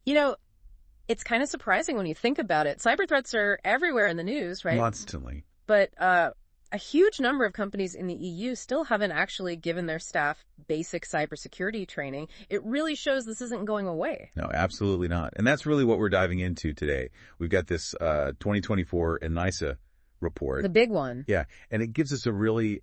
You know, it's kind of surprising when you think about it. Cyber threats are everywhere in the news, right? Constantly. But a huge number of companies in the EU still haven't actually given their staff basic cybersecurity training. It really shows this isn't going away. No, absolutely not. And that's really what we're diving into today. We've got this 2024 ENISA report. The big one. Yeah, and it gives us a really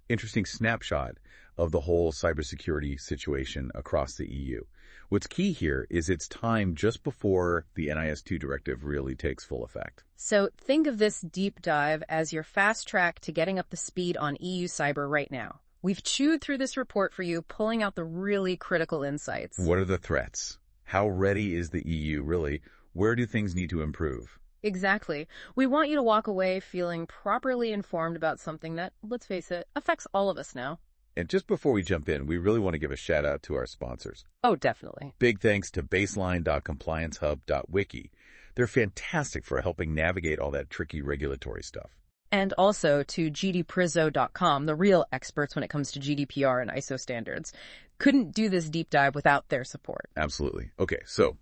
interesting snapshot of the whole cybersecurity situation across the EU. What's key here is it's time just before the NIS2 directive really takes full effect. So think of this deep dive as your fast track to getting up the speed on EU cyber right now. We've chewed through this report for you, pulling out the really critical insights. What are the threats? How ready is the EU, really? Where do things need to improve? Exactly. We want you to walk away feeling properly informed about something that, let's face it, affects all of us now. And just before we jump in, we really want to give a shout out to our sponsors. Oh, definitely. Big thanks to baseline.compliancehub.wiki. They're fantastic for helping navigate all that tricky regulatory stuff. And also to gdprizo.com, the real experts when it comes to GDPR and ISO standards. Couldn't do this deep dive without their support. Absolutely. Okay, so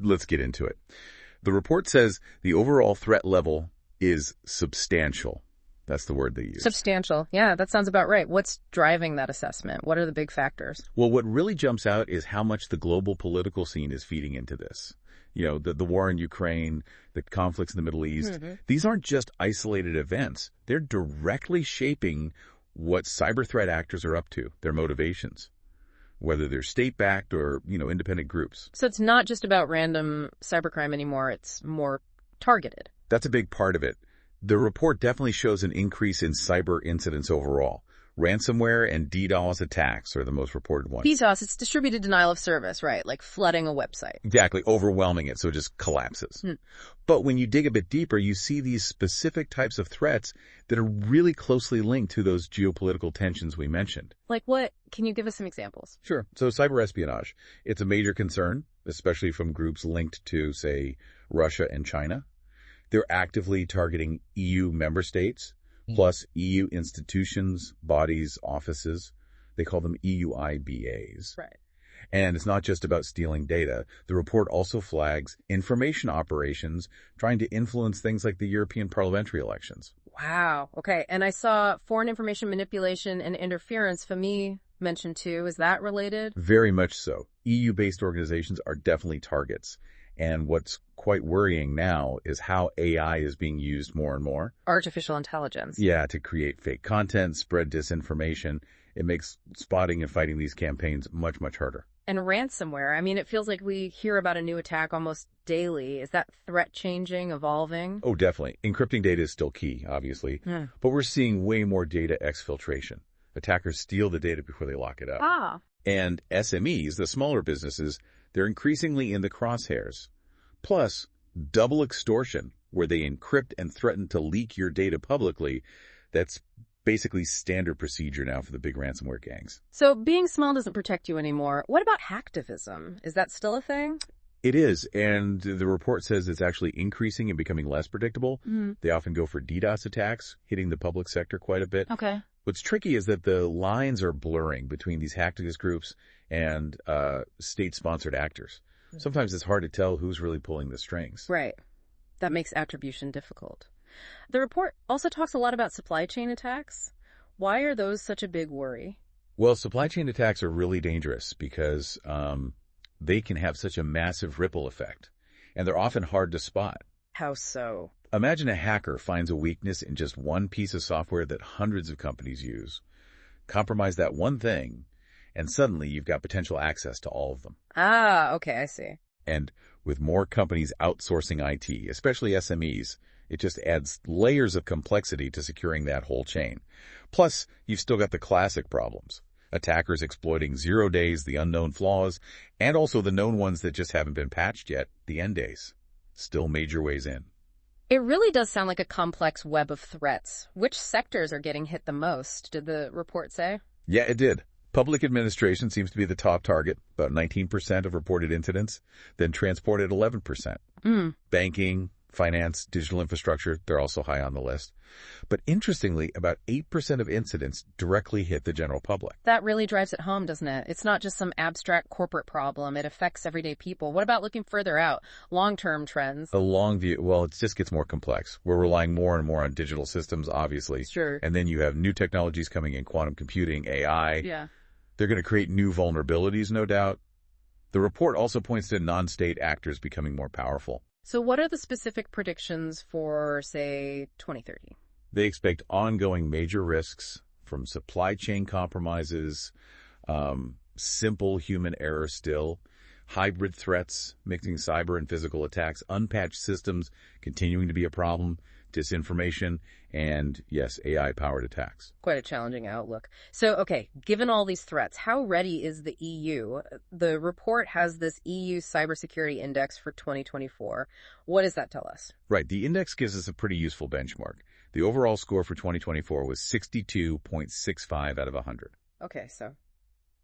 let's get into it. The report says the overall threat level is substantial. That's the word they use. Substantial. Yeah, that sounds about right. What's driving that assessment? What are the big factors? Well, what really jumps out is how much the global political scene is feeding into this. You know, the war in Ukraine, the conflicts in the Middle East. Mm-hmm. These aren't just isolated events. They're directly shaping what cyber threat actors are up to, their motivations, whether they're state-backed or, independent groups. So it's not just about random cybercrime anymore. It's more targeted. That's a big part of it. The report definitely shows an increase in cyber incidents overall. Ransomware and DDoS attacks are the most reported ones. DDoS, it's distributed denial of service, right? Like flooding a website. Exactly, overwhelming it so it just collapses. But when you dig a bit deeper, you see these specific types of threats that are really closely linked to those geopolitical tensions we mentioned. Like what? Can you give us some examples? Sure. So cyber espionage. It's a major concern, especially from groups linked to, say, Russia and China. They're actively targeting EU member states, plus EU institutions, bodies, offices. They call them EUIBAs. Right. And it's not just about stealing data. The report also flags information operations trying to influence things like the European parliamentary elections. Wow. Okay. And I saw foreign information manipulation and interference, FMI, mentioned too. Is that related? Very much so. EU-based organizations are definitely targets. And what's quite worrying now is how AI is being used more and more. Artificial intelligence. Yeah, to create fake content, spread disinformation. It makes spotting and fighting these campaigns much, much harder. And ransomware. I mean, it feels like we hear about a new attack almost daily. Is that threat changing, evolving? Oh, definitely. Encrypting data is still key, obviously. But we're seeing way more data exfiltration. Attackers steal the data before they lock it up. And SMEs, the smaller businesses, they're increasingly in the crosshairs. Plus, double extortion, where they encrypt and threaten to leak your data publicly. That's basically standard procedure now for the big ransomware gangs. So being small doesn't protect you anymore. What about hacktivism? Is that still a thing? It is, and the report says it's actually increasing and becoming less predictable. They often go for DDoS attacks, hitting the public sector quite a bit. Okay. What's tricky is that the lines are blurring between these hacktivist groups and state-sponsored actors. Sometimes it's hard to tell who's really pulling the strings. Right. That makes attribution difficult. The report also talks a lot about supply chain attacks. Why are those such a big worry? Well, supply chain attacks are really dangerous because they can have such a massive ripple effect, and they're often hard to spot. How so? Imagine a hacker finds a weakness in just one piece of software that hundreds of companies use. Compromise that one thing, and suddenly you've got potential access to all of them. Ah, okay, I see. And with more companies outsourcing IT, especially SMEs, it just adds layers of complexity to securing that whole chain. Plus, you've still got the classic problems. Attackers exploiting 0 days, the unknown flaws, and also the known ones that just haven't been patched yet, the end days. Still major ways in. It really does sound like a complex web of threats. Which sectors are getting hit the most, did the report say? Yeah, it did. Public administration seems to be the top target, about 19% of reported incidents, then transport at 11%. Banking, Finance, digital infrastructure, they're also high on the list. But interestingly, about 8% of incidents directly hit the general public. That really drives it home, doesn't it? It's not just some abstract corporate problem. It affects everyday people. What about looking further out? Long-term trends? A long view, well, it just gets more complex. We're relying more and more on digital systems, obviously. Sure. And then you have new technologies coming in, quantum computing, AI. Yeah. They're going to create new vulnerabilities, no doubt. The report also points to non-state actors becoming more powerful. So what are the specific predictions for, say, 2030? They expect ongoing major risks from supply chain compromises, simple human error still, hybrid threats, mixing cyber and physical attacks, unpatched systems continuing to be a problem, disinformation, and, yes, AI-powered attacks. Quite a challenging outlook. So, okay, given all these threats, how ready is the EU? The report has this EU Cybersecurity Index for 2024. What does that tell us? Right. The index gives us a pretty useful benchmark. The overall score for 2024 was 62.65 out of 100. Okay, so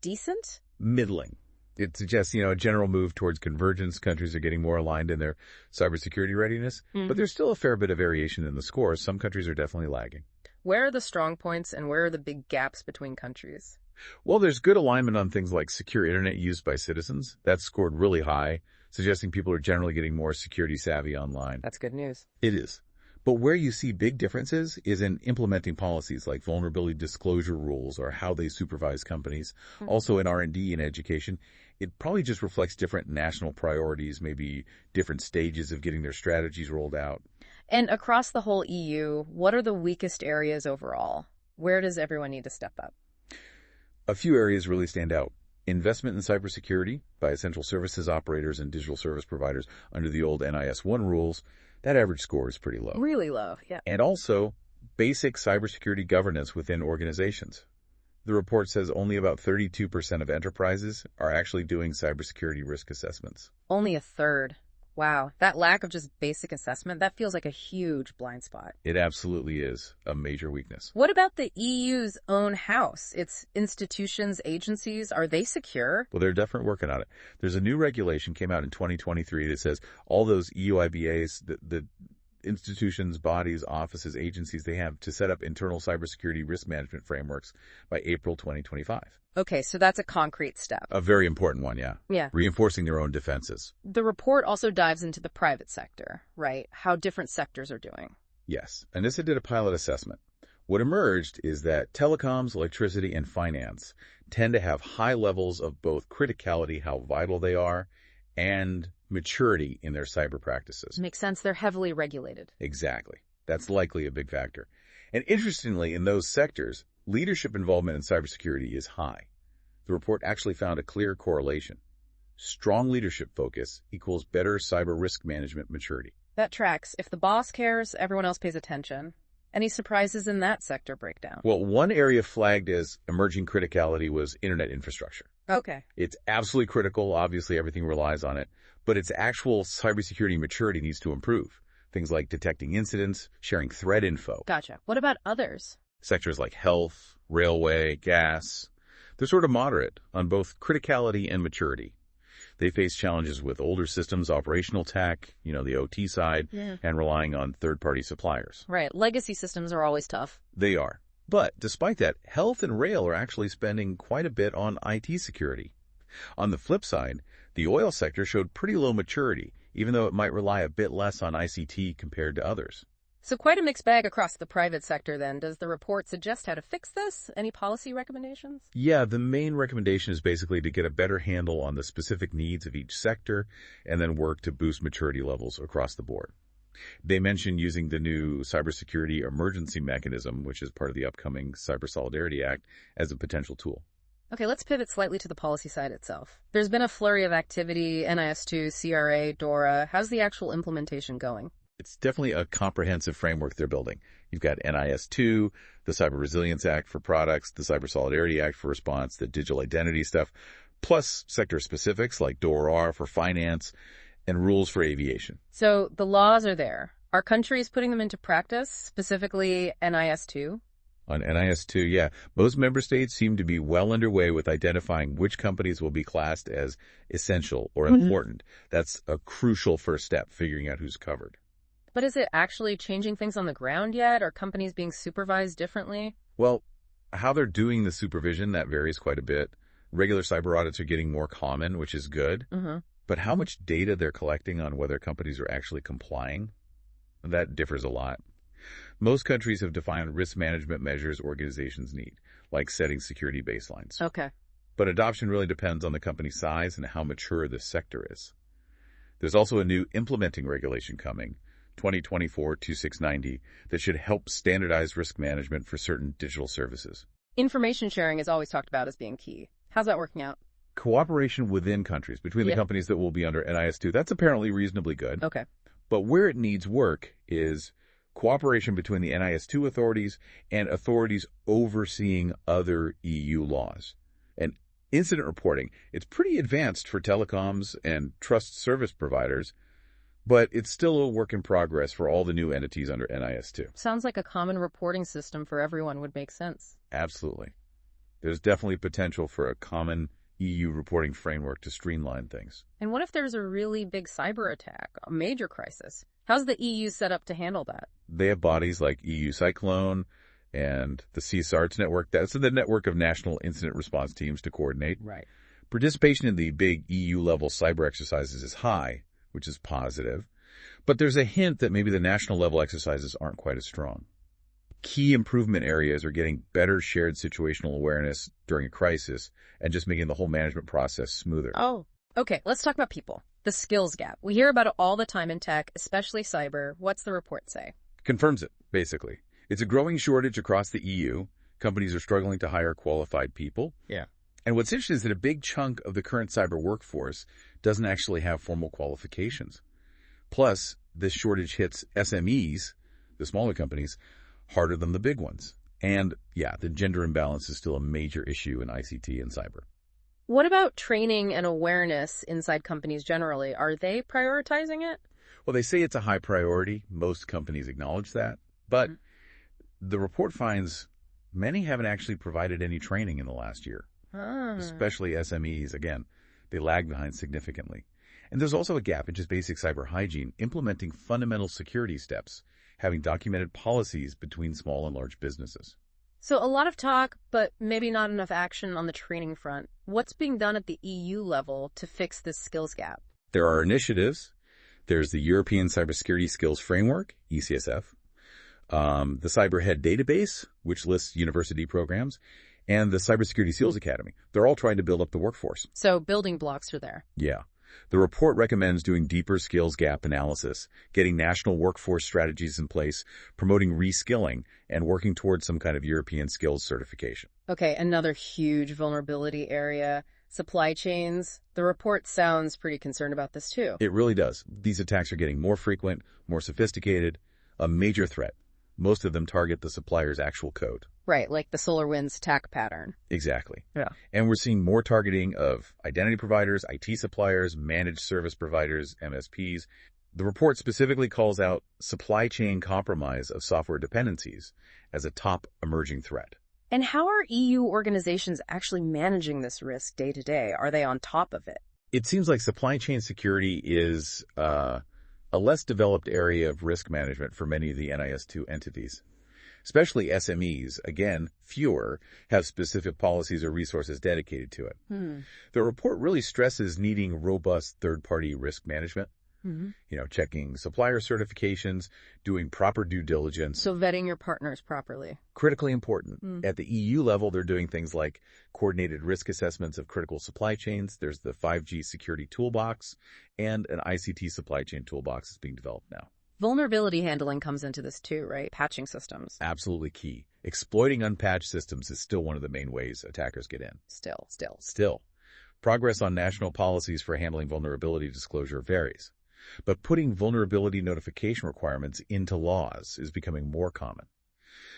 decent? Middling. It suggests, a general move towards convergence. Countries are getting more aligned in their cybersecurity readiness, but there's still a fair bit of variation in the scores. Some countries are definitely lagging. Where are the strong points and where are the big gaps between countries? Well, there's good alignment on things like secure internet used by citizens. That's scored really high, suggesting people are generally getting more security savvy online. That's good news. It is. But where you see big differences is in implementing policies like vulnerability disclosure rules or how they supervise companies. Also in R&D and education, it probably just reflects different national priorities, maybe different stages of getting their strategies rolled out. And across the whole EU, what are the weakest areas overall? Where does everyone need to step up? A few areas really stand out. Investment in cybersecurity by essential services operators and digital service providers under the old NIS1 rules. That average score is pretty low. Really low, yeah. And also, basic cybersecurity governance within organizations. The report says only about 32% of enterprises are actually doing cybersecurity risk assessments. Only a third. Wow. That lack of just basic assessment, that feels like a huge blind spot. It absolutely is a major weakness. What about the EU's own house? Its institutions, agencies, are they secure? Well, they're definitely working on it. There's a new regulation came out in 2023 that says all those EU IBAs, the institutions, bodies, offices, agencies, they have to set up internal cybersecurity risk management frameworks by April 2025. Okay, so that's a concrete step. A very important one, yeah. Yeah. Reinforcing their own defenses. The report also dives into the private sector, right? How different sectors are doing. Yes, and this did a pilot assessment. What emerged is that telecoms, electricity, and finance tend to have high levels of both criticality, how vital they are, and maturity in their cyber practices. Makes sense. They're heavily regulated. Exactly. That's likely a big factor. And interestingly, in those sectors, leadership involvement in cybersecurity is high. The report actually found a clear correlation. Strong leadership focus equals better cyber risk management maturity. That tracks. If the boss cares, everyone else pays attention. Any surprises in that sector breakdown? Well, one area flagged as emerging criticality was internet infrastructure. Okay. It's absolutely critical. Obviously, everything relies on it. But its actual cybersecurity maturity needs to improve. Things like detecting incidents, sharing threat info. Gotcha. What about others? Sectors like health, railway, gas, they're sort of moderate on both criticality and maturity. They face challenges with older systems, operational tech, the OT side, and relying on third-party suppliers. Right. Legacy systems are always tough. They are. But despite that, health and rail are actually spending quite a bit on IT security. On the flip side, the oil sector showed pretty low maturity, even though it might rely a bit less on ICT compared to others. So quite a mixed bag across the private sector then. Does the report suggest how to fix this? Any policy recommendations? Yeah, the main recommendation is basically to get a better handle on the specific needs of each sector and then work to boost maturity levels across the board. They mentioned using the new Cybersecurity Emergency Mechanism, which is part of the upcoming Cyber Solidarity Act, as a potential tool. Okay, let's pivot slightly to the policy side itself. There's been a flurry of activity, NIS2, CRA, DORA. How's the actual implementation going? It's definitely a comprehensive framework they're building. You've got NIS2, the Cyber Resilience Act for products, the Cyber Solidarity Act for response, the digital identity stuff, plus sector specifics like DORA for finance, and rules for aviation. So the laws are there. Are countries putting them into practice, specifically NIS2? On NIS2, yeah. Most member states seem to be well underway with identifying which companies will be classed as essential or important. That's a crucial first step, figuring out who's covered. But is it actually changing things on the ground yet? Are companies being supervised differently? Well, how they're doing the supervision, that varies quite a bit. Regular cyber audits are getting more common, which is good. But how much data they're collecting on whether companies are actually complying, that differs a lot. Most countries have defined risk management measures organizations need, like setting security baselines. Okay. But adoption really depends on the company size and how mature this sector is. There's also a new implementing regulation coming, 2024-2690, that should help standardize risk management for certain digital services. Information sharing is always talked about as being key. How's that working out? Cooperation within countries, between the companies that will be under NIS2, that's apparently reasonably good. Okay. But where it needs work is cooperation between the NIS2 authorities and authorities overseeing other EU laws. And incident reporting, it's pretty advanced for telecoms and trust service providers, but it's still a work in progress for all the new entities under NIS2. Sounds like a common reporting system for everyone would make sense. Absolutely. There's definitely potential for a common EU reporting framework to streamline things. And what if there's a really big cyber attack, a major crisis? How's the EU set up to handle that? They have bodies like EU Cyclone and the CSARTS network. That's the network of national incident response teams to coordinate. Right. Participation in the big EU-level cyber exercises is high, which is positive. But there's a hint that maybe the national-level exercises aren't quite as strong. Key improvement areas are getting better shared situational awareness during a crisis and just making the whole management process smoother. Oh, okay. Let's talk about people. The skills gap. We hear about it all the time in tech, especially cyber. What's the report say? Confirms it, basically. It's a growing shortage across the EU. Companies are struggling to hire qualified people. Yeah. And what's interesting is that a big chunk of the current cyber workforce doesn't actually have formal qualifications. Plus, this shortage hits SMEs, the smaller companies, harder than the big ones. And, yeah, the gender imbalance is still a major issue in ICT and cyber. What about training and awareness inside companies generally? Are they prioritizing it? Well, they say it's a high priority. Most companies acknowledge that. But the report finds many haven't actually provided any training in the last year, especially SMEs. Again, they lag behind significantly. And there's also a gap in just basic cyber hygiene, implementing fundamental security steps, having documented policies between small and large businesses. So a lot of talk, but maybe not enough action on the training front. What's being done at the EU level to fix this skills gap? There are initiatives. There's the European Cybersecurity Skills Framework, ECSF, the Cyberhead Database, which lists university programs, and the Cybersecurity Skills Academy. They're all trying to build up the workforce. So building blocks are there. Yeah. The report recommends doing deeper skills gap analysis, getting national workforce strategies in place, promoting reskilling, and working towards some kind of European skills certification. Okay, another huge vulnerability area, supply chains. The report sounds pretty concerned about this too. It really does. These attacks are getting more frequent, more sophisticated, a major threat. Most of them target the supplier's actual code. Right, like the SolarWinds attack pattern. Exactly. Yeah. And we're seeing more targeting of identity providers, IT suppliers, managed service providers, MSPs. The report specifically calls out supply chain compromise of software dependencies as a top emerging threat. And how are EU organizations actually managing this risk day to day? Are they on top of it? It seems like supply chain security is a less developed area of risk management for many of the NIS2 entities. Especially SMEs, again, fewer, have specific policies or resources dedicated to it. The report really stresses needing robust third-party risk management, checking supplier certifications, doing proper due diligence. So vetting your partners properly. Critically important. At the EU level, they're doing things like coordinated risk assessments of critical supply chains. There's the 5G security toolbox and an ICT supply chain toolbox that's being developed now. Vulnerability handling comes into this too, right? Patching systems. Absolutely key. Exploiting unpatched systems is still one of the main ways attackers get in. Still. Progress on national policies for handling vulnerability disclosure varies. But putting vulnerability notification requirements into laws is becoming more common.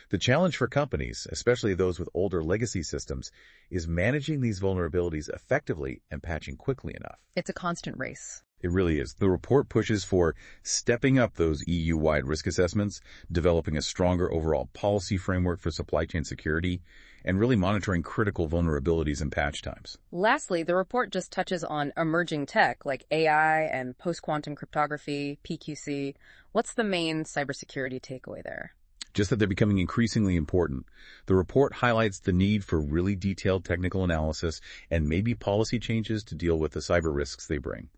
The challenge for companies, especially those with older legacy systems, is managing these vulnerabilities effectively and patching quickly enough. It's a constant race. It really is. The report pushes for stepping up those EU-wide risk assessments, developing a stronger overall policy framework for supply chain security, and really monitoring critical vulnerabilities and patch times. Lastly, the report just touches on emerging tech like AI and post-quantum cryptography, PQC. What's the main cybersecurity takeaway there? Just that they're becoming increasingly important. The report highlights the need for really detailed technical analysis and maybe policy changes to deal with the cyber risks they bring.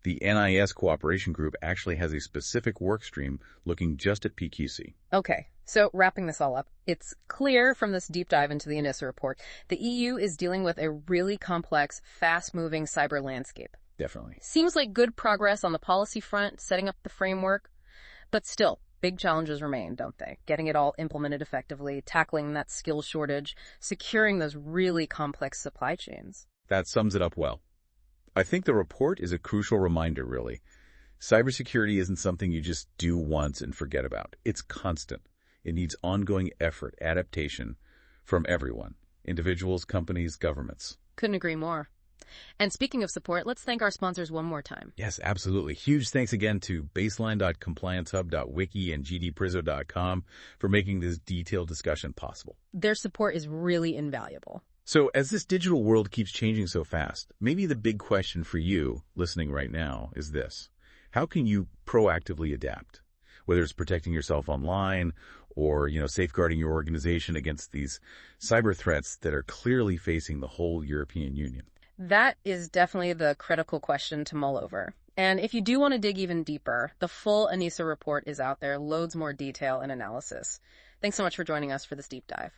The NIS Cooperation Group actually has a specific work stream looking just at PQC. Okay, so wrapping this all up, it's clear from this deep dive into the ENISA report, the EU is dealing with a really complex, fast-moving cyber landscape. Definitely. Seems like good progress on the policy front, setting up the framework, but still, big challenges remain, don't they? Getting it all implemented effectively, tackling that skill shortage, securing those really complex supply chains. That sums it up well. I think the report is a crucial reminder, really. Cybersecurity isn't something you just do once and forget about. It's constant. It needs ongoing effort, adaptation from everyone, individuals, companies, governments. Couldn't agree more. And speaking of support, let's thank our sponsors one more time. Yes, absolutely. Huge thanks again to baseline.compliancehub.wiki and gdprizo.com for making this detailed discussion possible. Their support is really invaluable. So as this digital world keeps changing so fast, maybe the big question for you listening right now is this. How can you proactively adapt? Whether it's protecting yourself online or, safeguarding your organization against these cyber threats that are clearly facing the whole European Union. That is definitely the critical question to mull over. And if you do want to dig even deeper, the full ENISA report is out there, loads more detail and analysis. Thanks so much for joining us for this deep dive.